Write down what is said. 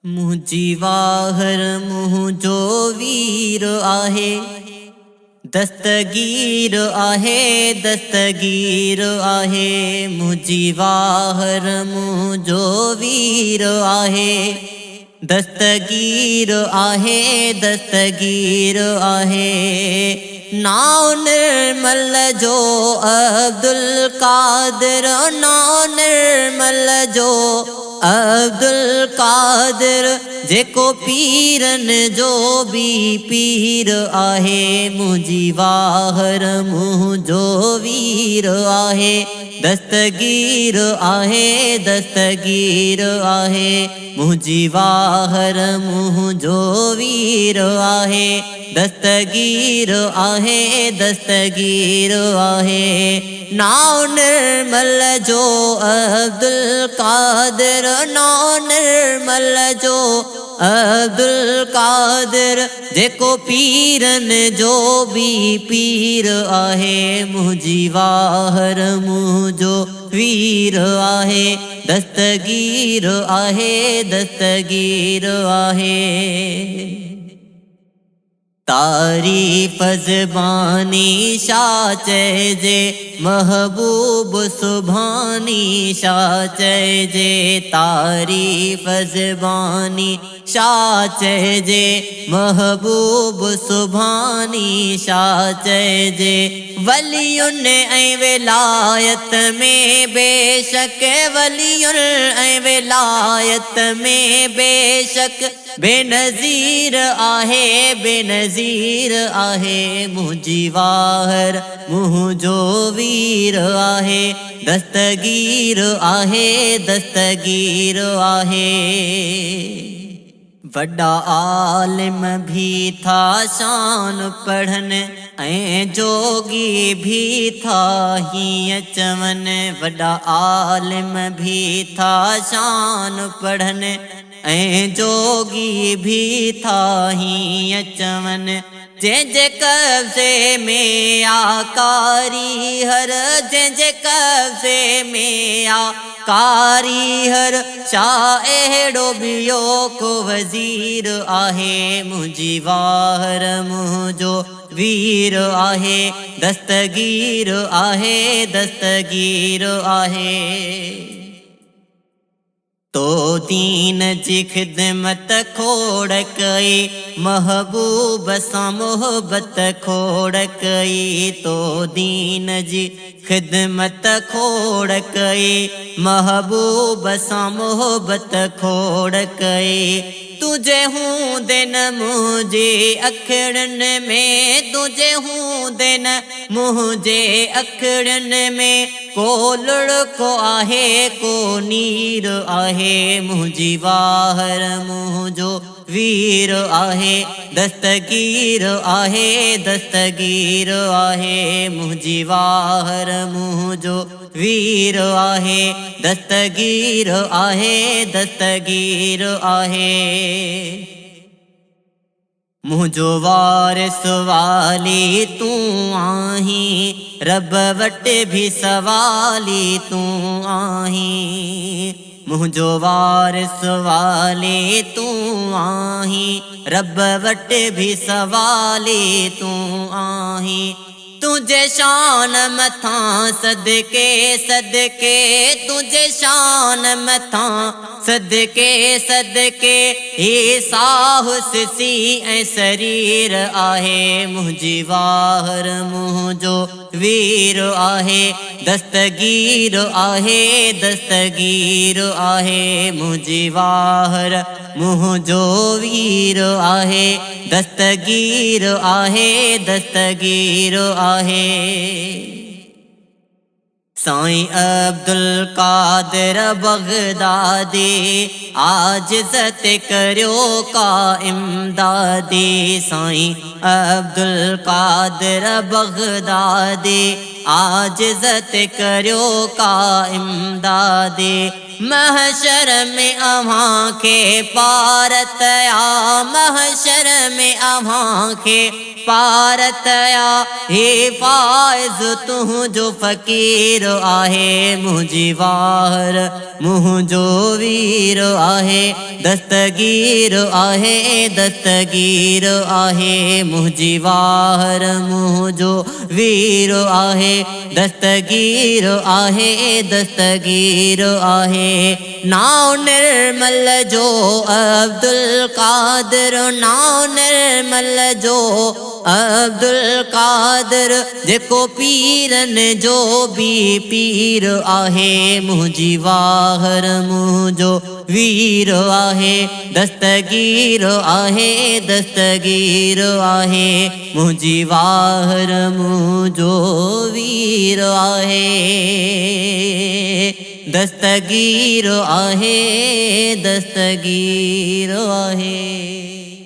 मुंहिंजी वाहर मुंहिंजो वीर आहे, दस्तगीर आहे दस्तगीर आहे। मुंहिंजी वाहर मुंहिंजो वीर आहे, दस्तगीर आहे दस्तगीर आहे। नाव निर्मल जो अब्दुल कादिर, नाव निर्मल जो अब्दुल कादिर, जेको पीरन जो भी पीर आहे। मुंहिंजी वाहर मुंहिंजो वीर आहे, दस्तगीर आहे दस्तगीर आहे। मुंहिंजी वाहर मुंहिंजो वीर आहे, दस्तगीर आहे दस्तगीर आहे। नाव निर्मल जो अब्दुल कादिर, नाव निर्मल जो अब्दुल कादिर, जेको पीरन जो भी पीर आहे। मुंहिंजी वाहर मुंहिंजो वीर आहे, दस्तगीर आहे दस्तगीर आहे। तारीफ़ ज़बानी शा चइजे, महबूब सुभानी शा चइजे। तारीफ़ ज़बानी शा चइजे, महबूब सुभानी शा चइजे। वलियुन ऐं विलायत में बेशक, वलियुन ऐं विलायत में बेशक बेनज़ीर आहे बेनज़ीर आहे। मुंहिंजी वाहर मुंहिंजो वीर आहे, दस्तगीर आहे दस्तगीर आहे। वड्डा आलिम भी था शान पढ़न, ऐं जोगी भी था हीअं चवन। वड्डा आलिम भी था शान पढ़न, ऐं जोगी भी था हीअं चवन। जंहिंजे कब्ज़े में आकारी हर, जंहिंजे कब्ज़े में आकारी हर, छा अहिड़ो ॿियो को वज़ीर आहे। मुंहिंजी वाहर मुंहिंजो वीर आहे, दस्तगीर आहे दस्तगीर आहे। तो दीन जी खिदमत खोड़ कई, महबूब सां मोहब्बत खोड़ कई। तो दीन जी खिदमत खोड़ कई, महबूब सां मोहब्बत खोड़ कई। तुझे हूंदे न मुंहिंजे अखिड़नि में, तुझे हूंदे न मुंहिंजे अखिड़नि में, को लुड़को आहे को नीर आहे। मुंहिंजी वाहर मुंहिंजो वीर आहे, दस्तगीर आहे दस्तगीर आहे। मुंहिंजी वाहर मुंहिंजो वीर आहे, दस्तगीर आहे दस्तगीर आहे। मुंहिंजो वारिस वाली तूं आहीं, रब वटि भी सवाली तूं आहीं। मुंहिंजो वारिस वाली तूं आहीं, रब वटि भी सवाली तूं आहीं। तुझे शान मथां सदके सदके, तुझे शान मथां सदके सदके, हे साहुस सी ऐं शरीर आहे। मुंहिंजी वाहर मुंहिंजो वीर आहे, दस्तगीर आहे दस्तगीर आहे। मुंहिंजी वाहर मुंहिंजो वीर आहे, दस्तगीर आहे दस्तगीर आहे। साईं अब्दुल कादिर बगदादी, आजिज़त करियो का इमदादी। साईं अब्दुल कादिर बगदादी, आजिज़त करियो का इमदादी। महशर में अव्हां खे पारतया, महशर में अव्हां खे पारतया। हे फाइज़ तुंहिंजो फ़कीर आहे, मुंहिंजी वार मुंहिंजो वीर आहे, दस्तगीर आहे, दस्तगीर आहे, मुंहिंजी वार मुंहिंजो वीर आहे, दस्तगीर आहे, दस्तगीर आहे। नाव निर्मल जो अब्दुल कादिर, नाव निर्मल जो अब्दुल कादिर, जेको पीरनि जो बि पीर आहे, मुंहिंजी वार मुंहिंजो वीर आहे, दस्तगीर आहे, दस्तगीर आहे, मुंहिंजी वार मुंहिंजो वीर आहे, दस्तगीर आहे, दस्तगीर आहे।